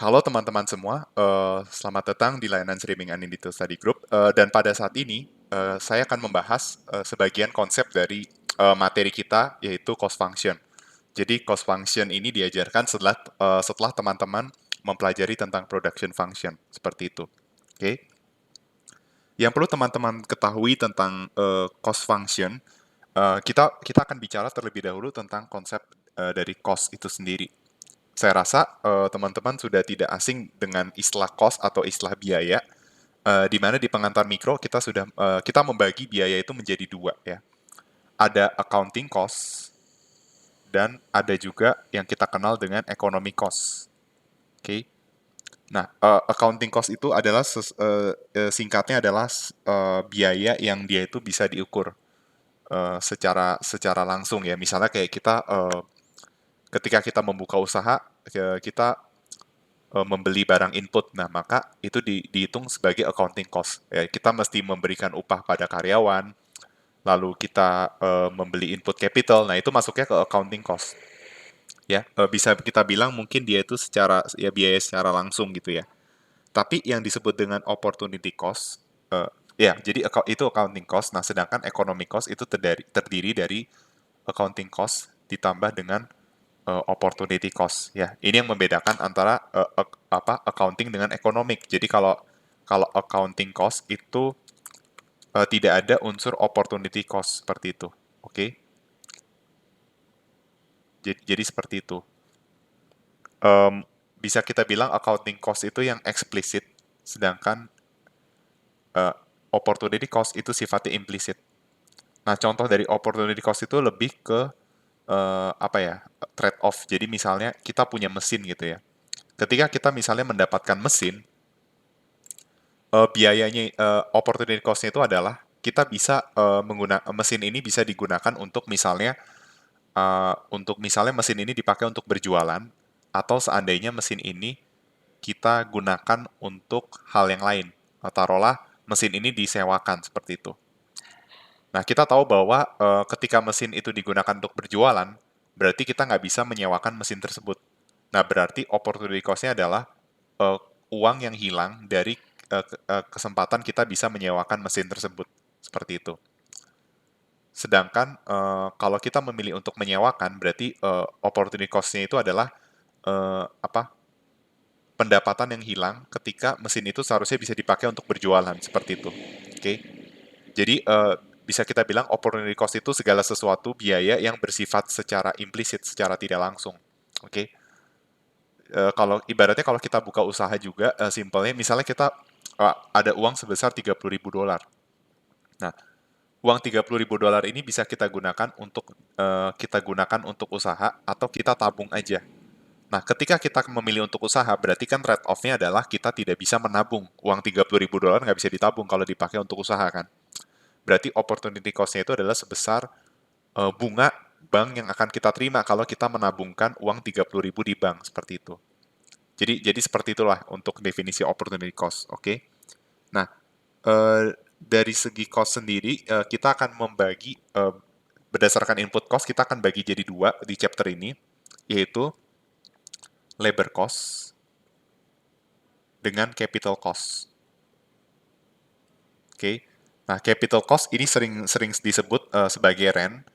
Halo teman-teman semua, selamat datang di layanan streaming Anindito Study Group. Dan pada saat ini, saya akan membahas sebagian konsep dari materi kita, yaitu cost function. Jadi cost function ini diajarkan setelah teman-teman mempelajari tentang production function, seperti itu. Oke. Yang perlu teman-teman ketahui tentang cost function, kita akan bicara terlebih dahulu tentang konsep dari cost itu sendiri. Saya rasa teman-teman sudah tidak asing dengan istilah cost atau istilah biaya, di mana di pengantar mikro kita membagi biaya itu menjadi dua ya. Ada accounting cost dan ada juga yang kita kenal dengan economic cost. Oke. Nah, accounting cost itu adalah singkatnya adalah biaya yang dia itu bisa diukur secara langsung ya. Misalnya kayak ketika kita membuka usaha, kita membeli barang input. Nah, maka itu dihitung sebagai accounting cost. Ya, kita mesti memberikan upah pada karyawan, lalu kita membeli input capital. Nah, itu masuknya ke accounting cost. Ya, bisa kita bilang mungkin dia itu biaya secara langsung gitu ya. Tapi yang disebut dengan opportunity cost, ya, jadi itu accounting cost. Nah, sedangkan economic cost itu terdiri dari accounting cost ditambah dengan opportunity cost ya. Ini yang membedakan antara accounting dengan economic. Jadi kalau kalau accounting cost itu tidak ada unsur opportunity cost seperti itu. Oke. Jadi seperti itu. Em, Bisa kita bilang accounting cost itu yang eksplisit, sedangkan eh, opportunity cost itu sifatnya implisit. Nah, contoh dari opportunity cost itu lebih ke apa ya, trade off. Jadi misalnya kita punya mesin gitu ya. Ketika kita misalnya mendapatkan mesin, opportunity cost-nya itu adalah kita bisa menggunakan mesin ini bisa digunakan untuk misalnya mesin ini dipakai untuk berjualan, atau seandainya mesin ini kita gunakan untuk hal yang lain. Taruhlah mesin ini disewakan seperti itu. Nah, kita tahu bahwa ketika mesin itu digunakan untuk berjualan, berarti kita nggak bisa menyewakan mesin tersebut. Nah, berarti opportunity cost-nya adalah eh, uang yang hilang dari kesempatan kita bisa menyewakan mesin tersebut. Seperti itu. Sedangkan kalau kita memilih untuk menyewakan, berarti opportunity cost-nya itu adalah apa, pendapatan yang hilang ketika mesin itu seharusnya bisa dipakai untuk berjualan. Seperti itu. Oke. Jadi bisa kita bilang opportunity cost itu segala sesuatu biaya yang bersifat secara implisit, secara tidak langsung. Oke. Kalau ibaratnya kalau kita buka usaha juga, simpelnya misalnya kita ada uang sebesar $30.000. Nah, uang $30.000 ini bisa kita gunakan untuk usaha atau kita tabung aja. Nah, ketika kita memilih untuk usaha, berarti kan trade off-nya adalah kita tidak bisa menabung. Uang $30.000 nggak bisa ditabung kalau dipakai untuk usaha kan. Berarti opportunity cost-nya itu adalah sebesar bunga bank yang akan kita terima kalau kita menabungkan uang 30.000 di bank, seperti itu. Jadi seperti itulah untuk definisi opportunity cost, oke? Nah, dari segi cost sendiri, kita akan membagi berdasarkan input cost, kita akan bagi jadi dua di chapter ini, yaitu labor cost dengan capital cost. Oke. Nah, capital cost ini sering disebut sebagai rent.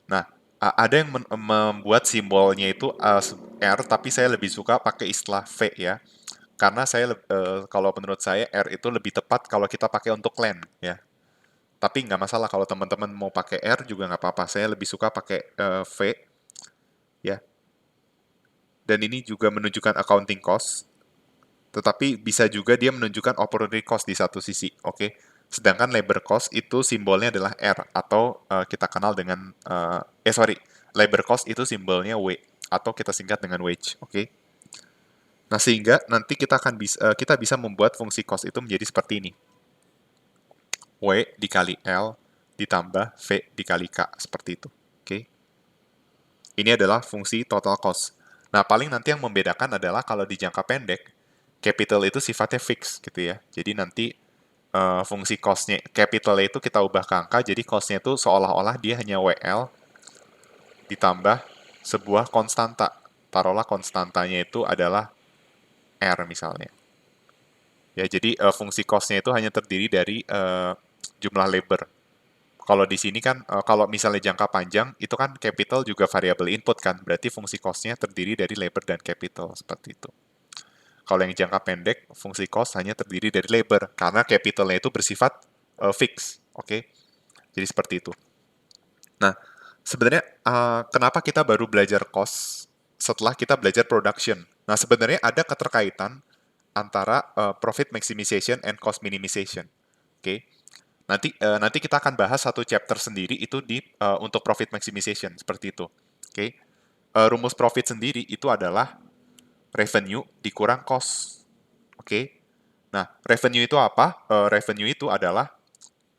Nah, ada yang membuat simbolnya itu R, tapi saya lebih suka pakai istilah V ya. Karena kalau menurut saya R itu lebih tepat kalau kita pakai untuk land ya. Tapi nggak masalah kalau teman-teman mau pakai R juga nggak apa-apa. Saya lebih suka pakai V ya. Dan ini juga menunjukkan accounting cost, tetapi bisa juga dia menunjukkan opportunity cost di satu sisi, oke? Sedangkan labor cost itu simbolnya adalah R, atau kita kenal dengan, labor cost itu simbolnya W, atau kita singkat dengan wage, oke? Nah, sehingga nanti kita bisa membuat fungsi cost itu menjadi seperti ini. W dikali L ditambah V dikali K, seperti itu, oke? Ini adalah fungsi total cost. Nah, paling nanti yang membedakan adalah kalau di jangka pendek, capital itu sifatnya fix gitu ya. Jadi nanti fungsi cost-nya, capital itu kita ubah ke angka, jadi cost-nya itu seolah-olah dia hanya WL ditambah sebuah konstanta. Taruhlah konstantanya itu adalah R misalnya. Ya, jadi fungsi cost-nya itu hanya terdiri dari jumlah labor. Kalau di sini kan, kalau misalnya jangka panjang, itu kan capital juga variable input kan, berarti fungsi cost-nya terdiri dari labor dan capital, seperti itu. Kalau yang jangka pendek, fungsi cost hanya terdiri dari labor, karena capitalnya itu bersifat fix, oke? Jadi seperti itu. Nah, sebenarnya kenapa kita baru belajar cost setelah kita belajar production? Nah, sebenarnya ada keterkaitan antara profit maximization and cost minimization. Oke. Nanti kita akan bahas satu chapter sendiri itu di untuk profit maximization seperti itu. Oke. Rumus profit sendiri itu adalah revenue dikurang cost. Oke. Nah, revenue itu apa? Revenue itu adalah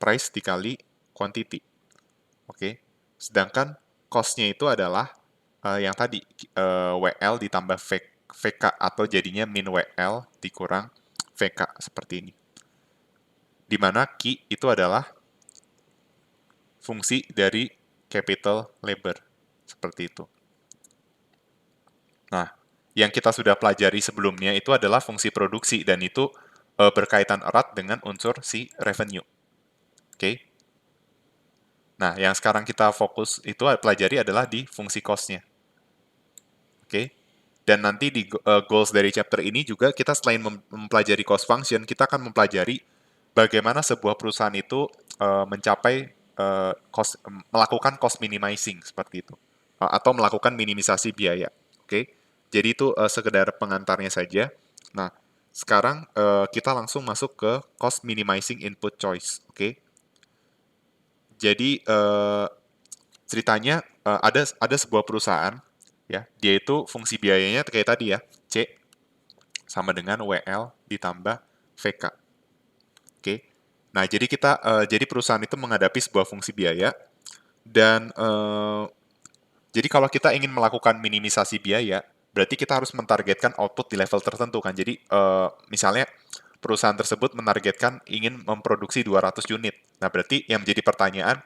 price dikali quantity. Oke. Sedangkan cost-nya itu adalah yang tadi WL ditambah VK atau jadinya min WL dikurang VK seperti ini. Di mana Q itu adalah fungsi dari capital labor. Seperti itu. Nah, yang kita sudah pelajari sebelumnya itu adalah fungsi produksi dan itu berkaitan erat dengan unsur si revenue. Oke. Nah, yang sekarang kita fokus itu pelajari adalah di fungsi cost-nya. Oke. Dan nanti di goals dari chapter ini juga kita selain mempelajari cost function, kita akan mempelajari bagaimana sebuah perusahaan itu mencapai melakukan cost minimizing seperti itu. Atau melakukan minimisasi biaya. Oke. Jadi itu sekedar pengantarnya saja. Nah, sekarang kita langsung masuk ke cost minimizing input choice. Oke. Jadi ceritanya ada sebuah perusahaan ya, dia itu fungsi biayanya kayak tadi ya, C sama dengan WL ditambah VK. Oke. Nah, jadi perusahaan itu menghadapi sebuah fungsi biaya dan jadi kalau kita ingin melakukan minimisasi biaya, berarti kita harus mentargetkan output di level tertentu kan. Jadi misalnya perusahaan tersebut menargetkan ingin memproduksi 200 unit. Nah, berarti yang menjadi pertanyaan,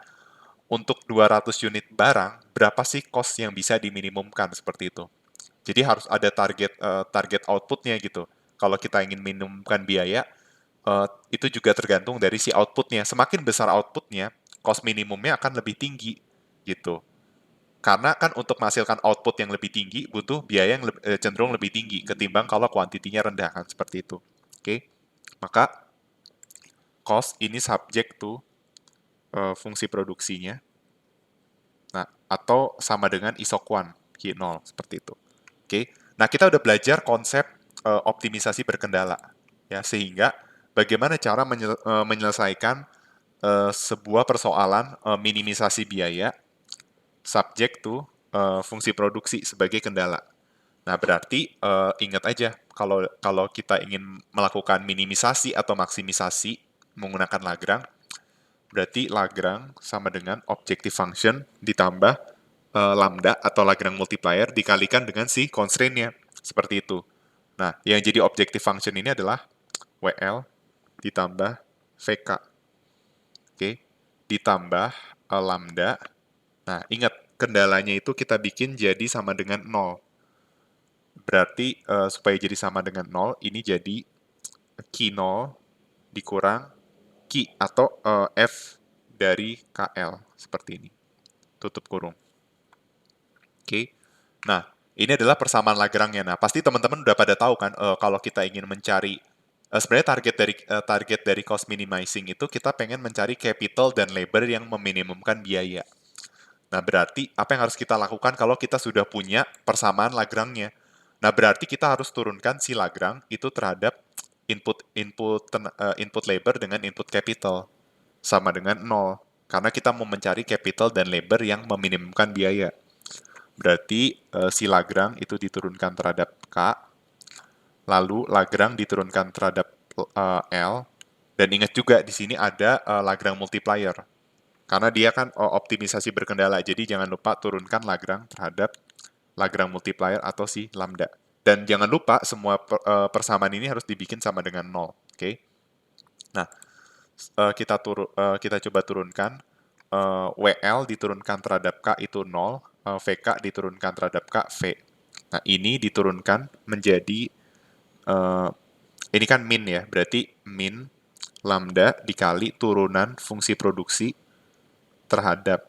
untuk 200 unit barang, berapa sih cost yang bisa diminimumkan seperti itu. Jadi harus ada target outputnya gitu. Kalau kita ingin minimumkan biaya, itu juga tergantung dari si outputnya. Semakin besar outputnya, cost minimumnya akan lebih tinggi gitu. Karena kan untuk menghasilkan output yang lebih tinggi, butuh biaya yang cenderung lebih tinggi ketimbang kalau kuantitinya rendah kan, seperti itu. Oke, maka cost ini subject to fungsi produksinya. Nah, atau sama dengan isokwan, Q0, seperti itu. Oke. Nah, kita udah belajar konsep optimisasi berkendala. Ya, sehingga bagaimana cara menyelesaikan sebuah persoalan minimisasi biaya subject to fungsi produksi sebagai kendala. Nah, berarti ingat aja kalau kalau kita ingin melakukan minimisasi atau maksimisasi menggunakan Lagrange, berarti Lagrange sama dengan objective function ditambah lambda atau Lagrange multiplier dikalikan dengan si constraint-nya. Seperti itu. Nah, yang jadi objective function ini adalah WL ditambah VK. Oke. Ditambah lambda. Nah, ingat, kendalanya itu kita bikin jadi sama dengan 0. Berarti supaya jadi sama dengan 0, ini jadi Q0 dikurang Q atau F dari KL. Seperti ini. Tutup kurung. Oke. Nah, ini adalah persamaan Lagrange-nya. Nah, pasti teman-teman udah pada tahu kan, kalau kita ingin mencari sebenarnya target dari cost minimizing itu kita pengen mencari capital dan labor yang meminimumkan biaya. Nah, berarti apa yang harus kita lakukan kalau kita sudah punya persamaan Lagrange-nya? Nah, berarti kita harus turunkan si Lagrange itu terhadap input labor dengan input capital sama dengan 0. Karena kita mau mencari capital dan labor yang meminimumkan biaya. Berarti si Lagrange itu diturunkan terhadap K, lalu Lagrange diturunkan terhadap L, dan ingat juga di sini ada Lagrange multiplier. Karena dia kan optimisasi berkendala, jadi jangan lupa turunkan Lagrange terhadap Lagrange multiplier atau si lambda. Dan jangan lupa semua persamaan ini harus dibikin sama dengan 0. Oke. Nah, kita coba turunkan. WL diturunkan terhadap K itu 0, VK diturunkan terhadap K, V. Nah, ini diturunkan menjadi eh, ini kan min ya, berarti min lambda dikali turunan fungsi produksi terhadap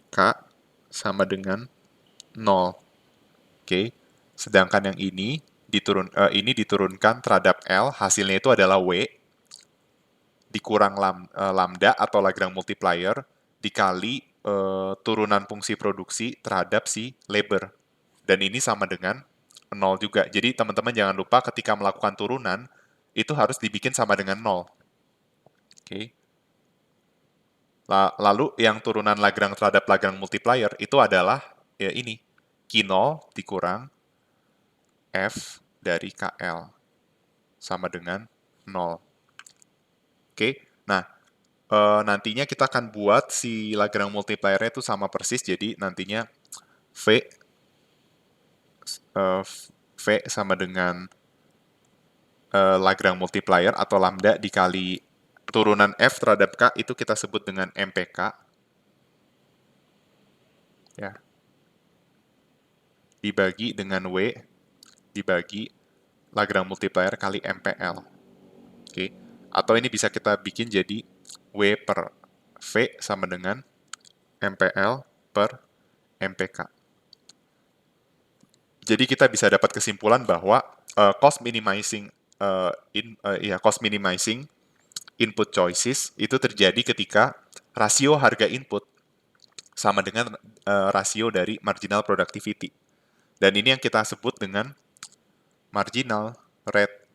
K sama dengan 0. Oke. Sedangkan yang ini diturunkan terhadap L, hasilnya itu adalah W dikurang lambda atau Lagrange multiplier dikali turunan fungsi produksi terhadap si labor. Dan ini sama dengan 0 juga. Jadi teman-teman jangan lupa ketika melakukan turunan, itu harus dibikin sama dengan 0. Oke. Lalu yang turunan Lagrange terhadap Lagrange multiplier itu adalah ya ini, Q0 dikurang F dari KL sama dengan 0. Oke, nah nantinya kita akan buat si Lagrange multiplier-nya itu sama persis, jadi nantinya V, V sama dengan Lagrange multiplier atau lambda dikali turunan F terhadap K itu kita sebut dengan MPK. Ya. Dibagi dengan W, dibagi Lagrange multiplier kali MPL. Oke. Atau ini bisa kita bikin jadi W per V sama dengan MPL per MPK. Jadi kita bisa dapat kesimpulan bahwa cost minimizing cost minimizing input choices itu terjadi ketika rasio harga input sama dengan rasio dari marginal productivity. Dan ini yang kita sebut dengan marginal rate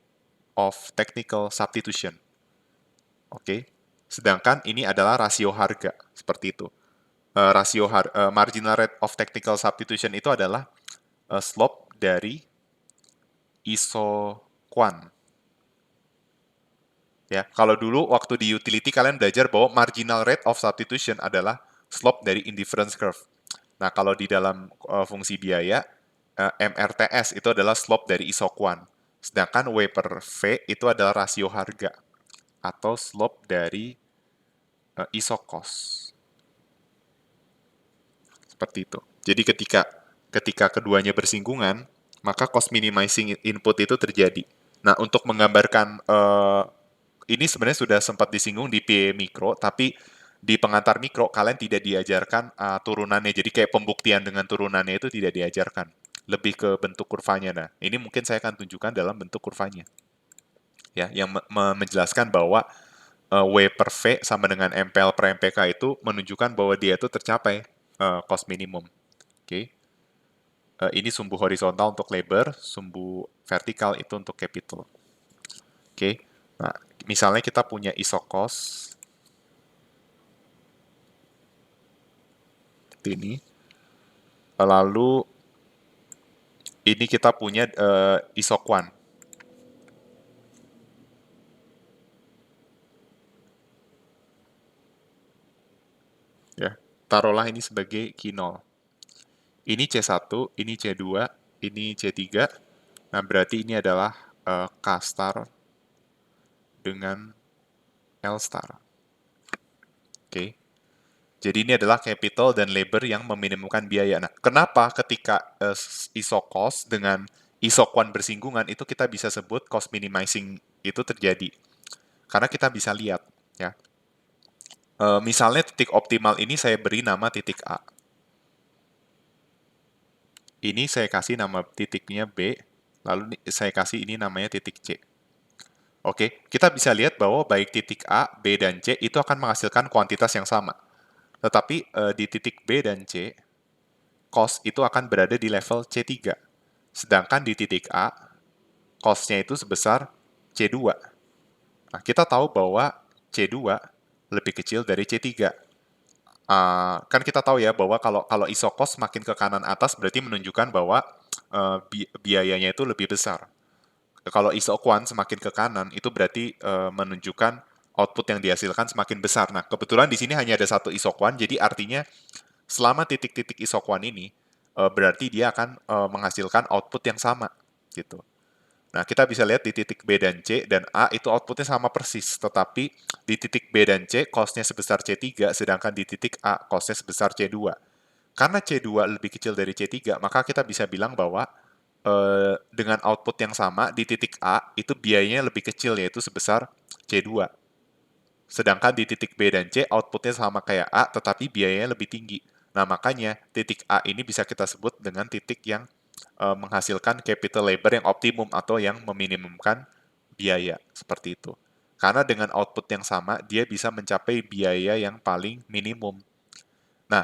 of technical substitution. Oke. Sedangkan ini adalah rasio harga, seperti itu. Marginal rate of technical substitution itu adalah slope dari isoquant. Ya, kalau dulu waktu di utility kalian belajar bahwa marginal rate of substitution adalah slope dari indifference curve. Nah, kalau di dalam fungsi biaya, MRTS itu adalah slope dari isoquant. Sedangkan W per V itu adalah rasio harga atau slope dari isocos. Seperti itu. Jadi ketika keduanya bersinggungan, maka cost minimizing input itu terjadi. Nah, untuk menggambarkan ini sebenarnya sudah sempat disinggung di PE Mikro, tapi di pengantar mikro kalian tidak diajarkan turunannya. Jadi kayak pembuktian dengan turunannya itu tidak diajarkan. Lebih ke bentuk kurvanya. Nah, ini mungkin saya akan tunjukkan dalam bentuk kurvanya. Ya, yang menjelaskan bahwa W per V sama dengan MPL per MPK itu menunjukkan bahwa dia itu tercapai cost minimum. Oke. Ini sumbu horizontal untuk labor, sumbu vertikal itu untuk capital. Oke. Nah, misalnya kita punya isokos ini. Lalu ini kita punya isoquant. Ya, taruhlah ini sebagai Q0. Ini C1, ini C2, ini C3. Nah, berarti ini adalah K star dengan L star. Oke. Jadi ini adalah capital dan labor yang meminimumkan biaya. Nah, kenapa ketika isokos dengan isoquant bersinggungan itu kita bisa sebut cost minimizing itu terjadi? Karena kita bisa lihat, ya. Misalnya titik optimal ini saya beri nama titik A. Ini saya kasih nama titiknya B, lalu saya kasih ini namanya titik C. Oke, kita bisa lihat bahwa baik titik A, B, dan C itu akan menghasilkan kuantitas yang sama. Tetapi di titik B dan C, cost itu akan berada di level C3. Sedangkan di titik A, cost-nya itu sebesar C2. Nah, kita tahu bahwa C2 lebih kecil dari C3. Kan kita tahu ya bahwa kalau isokos makin ke kanan atas berarti menunjukkan bahwa biayanya itu lebih besar. Kalau isoquant semakin ke kanan itu berarti menunjukkan output yang dihasilkan semakin besar. Nah, kebetulan di sini hanya ada satu isoquant, jadi artinya selama titik-titik isoquant ini berarti dia akan menghasilkan output yang sama gitu. Nah, kita bisa lihat di titik B dan C dan A itu outputnya sama persis, tetapi di titik B dan C cost-nya sebesar C3, sedangkan di titik A cost-nya sebesar C2. Karena C2 lebih kecil dari C3, maka kita bisa bilang bahwa dengan output yang sama di titik A, itu biayanya lebih kecil, yaitu sebesar C2. Sedangkan di titik B dan C, outputnya sama kayak A, tetapi biayanya lebih tinggi. Nah, makanya titik A ini bisa kita sebut dengan titik yang menghasilkan capital labor yang optimum atau yang meminimumkan biaya, seperti itu. Karena dengan output yang sama, dia bisa mencapai biaya yang paling minimum. Nah,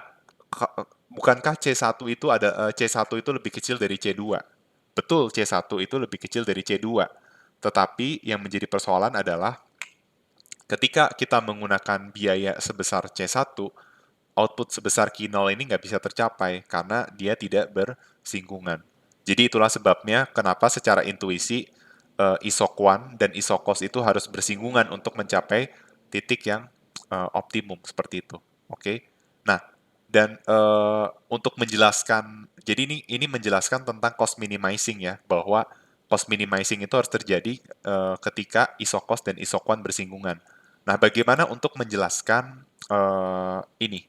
bukankah C1 itu C1 itu lebih kecil dari C2? Betul, C1 itu lebih kecil dari C2. Tetapi yang menjadi persoalan adalah ketika kita menggunakan biaya sebesar C1, output sebesar Q0 ini nggak bisa tercapai karena dia tidak bersinggungan. Jadi itulah sebabnya kenapa secara intuisi isoquant dan isocos itu harus bersinggungan untuk mencapai titik yang optimum seperti itu. Oke. Nah, dan untuk menjelaskan, jadi ini menjelaskan tentang cost minimizing ya, bahwa cost minimizing itu harus terjadi ketika isocos dan isoquant bersinggungan. Nah, bagaimana untuk menjelaskan ini?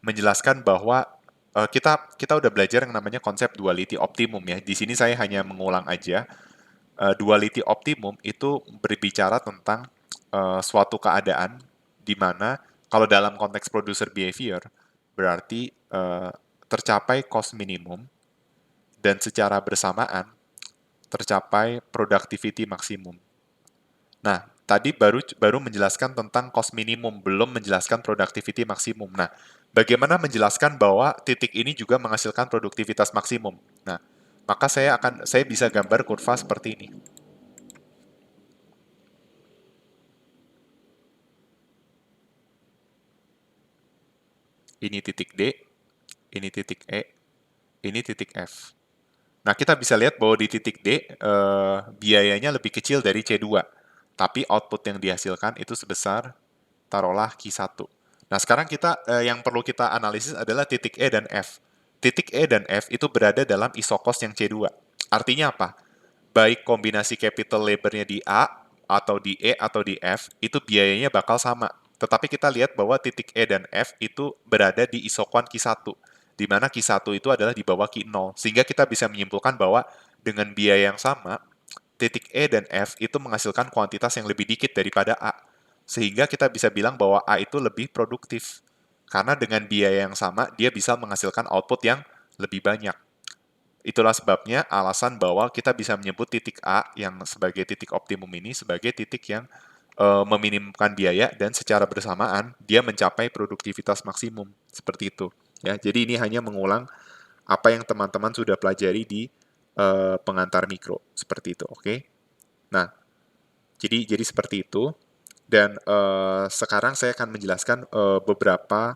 Menjelaskan bahwa kita kita udah belajar yang namanya konsep duality optimum ya. Di sini saya hanya mengulang aja. Duality optimum itu berbicara tentang suatu keadaan di mana kalau dalam konteks producer behavior berarti tercapai cost minimum dan secara bersamaan tercapai productivity maksimum. Nah, tadi baru baru menjelaskan tentang cost minimum, belum menjelaskan productivity maksimum. Nah, bagaimana menjelaskan bahwa titik ini juga menghasilkan produktivitas maksimum? Nah, maka saya bisa gambar kurva seperti ini. Ini titik D, ini titik E, ini titik F. Nah, kita bisa lihat bahwa di titik D, biayanya lebih kecil dari C2. Tapi output yang dihasilkan itu sebesar, taruhlah Q1. Nah, sekarang yang perlu kita analisis adalah titik E dan F. Titik E dan F itu berada dalam isokos yang C2. Artinya apa? Baik kombinasi capital labor-nya di A, atau di E, atau di F, itu biayanya bakal sama. Tetapi kita lihat bahwa titik E dan F itu berada di isokuan Q1, di mana Q1 itu adalah di bawah Q0. Sehingga kita bisa menyimpulkan bahwa dengan biaya yang sama, titik E dan F itu menghasilkan kuantitas yang lebih dikit daripada A. Sehingga kita bisa bilang bahwa A itu lebih produktif. Karena dengan biaya yang sama, dia bisa menghasilkan output yang lebih banyak. Itulah sebabnya alasan bahwa kita bisa menyebut titik A yang sebagai titik optimum ini sebagai titik yang meminimumkan biaya dan secara bersamaan dia mencapai produktivitas maksimum. Seperti itu. Ya, jadi ini hanya mengulang apa yang teman-teman sudah pelajari di pengantar mikro. Seperti itu, oke? Nah, jadi seperti itu. Dan sekarang saya akan menjelaskan beberapa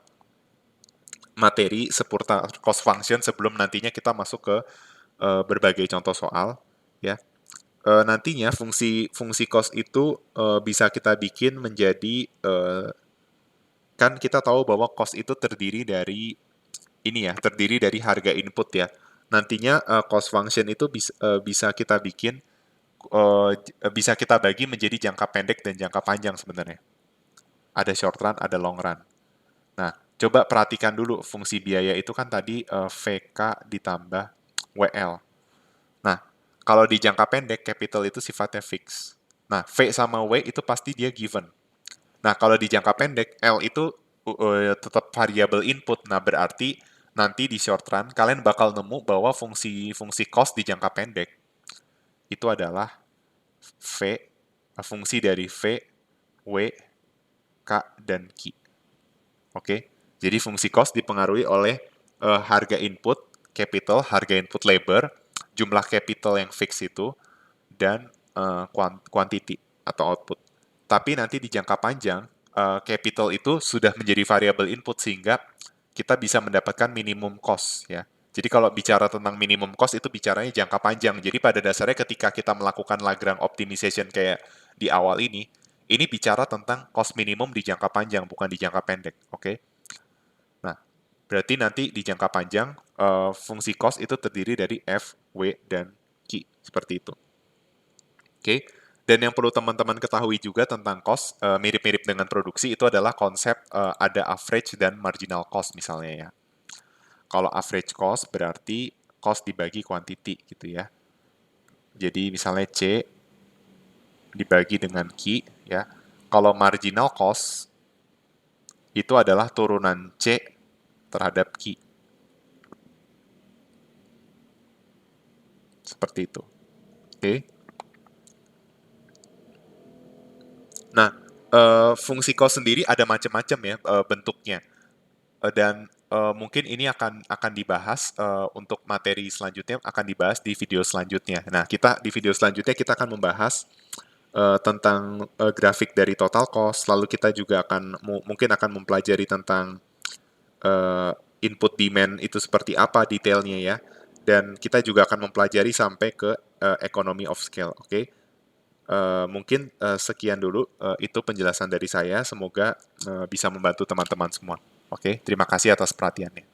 materi seputar cost function sebelum nantinya kita masuk ke berbagai contoh soal. Ya, nantinya fungsi cost itu bisa kita bikin menjadi kan kita tahu bahwa cost itu terdiri dari ini ya, terdiri dari harga input ya. Nantinya cost function itu bisa kita bikin bisa kita bagi menjadi jangka pendek dan jangka panjang sebenarnya. Ada short run, ada long run. Nah, coba perhatikan dulu fungsi biaya itu kan tadi VK ditambah WL. Nah, kalau di jangka pendek, capital itu sifatnya fix. Nah, V sama W itu pasti dia given. Nah, kalau di jangka pendek, L itu tetap variable input. Nah, berarti nanti di short run, kalian bakal nemu bahwa fungsi cost di jangka pendek itu adalah V, fungsi dari V, W, K, dan Q. Oke, jadi fungsi cost dipengaruhi oleh harga input, capital, harga input labor, jumlah capital yang fix itu, dan quantity atau output. Tapi nanti di jangka panjang, capital itu sudah menjadi variable input sehingga kita bisa mendapatkan minimum cost ya. Jadi kalau bicara tentang minimum cost itu bicaranya jangka panjang. Jadi pada dasarnya ketika kita melakukan Lagrange optimization kayak di awal ini bicara tentang cost minimum di jangka panjang, bukan di jangka pendek. Oke? Nah, berarti nanti di jangka panjang, fungsi cost itu terdiri dari F, W, dan Q. Seperti itu. Oke, dan yang perlu teman-teman ketahui juga tentang cost, mirip-mirip dengan produksi, itu adalah konsep ada average dan marginal cost misalnya ya. Kalau average cost berarti cost dibagi quantity gitu ya. Jadi misalnya C dibagi dengan Q ya. Kalau marginal cost itu adalah turunan C terhadap Q. Seperti itu. Oke. Nah, fungsi cost sendiri ada macam-macam ya bentuknya. Dan mungkin ini akan dibahas untuk materi selanjutnya, akan dibahas di video selanjutnya. Nah, di video selanjutnya kita akan membahas tentang grafik dari total cost, lalu kita juga mungkin akan mempelajari tentang eh, input demand itu seperti apa detailnya ya, dan kita juga akan mempelajari sampai ke economy of scale. Oke. Mungkin sekian dulu, itu penjelasan dari saya. Semoga bisa membantu teman-teman semua. Oke, terima kasih atas perhatiannya.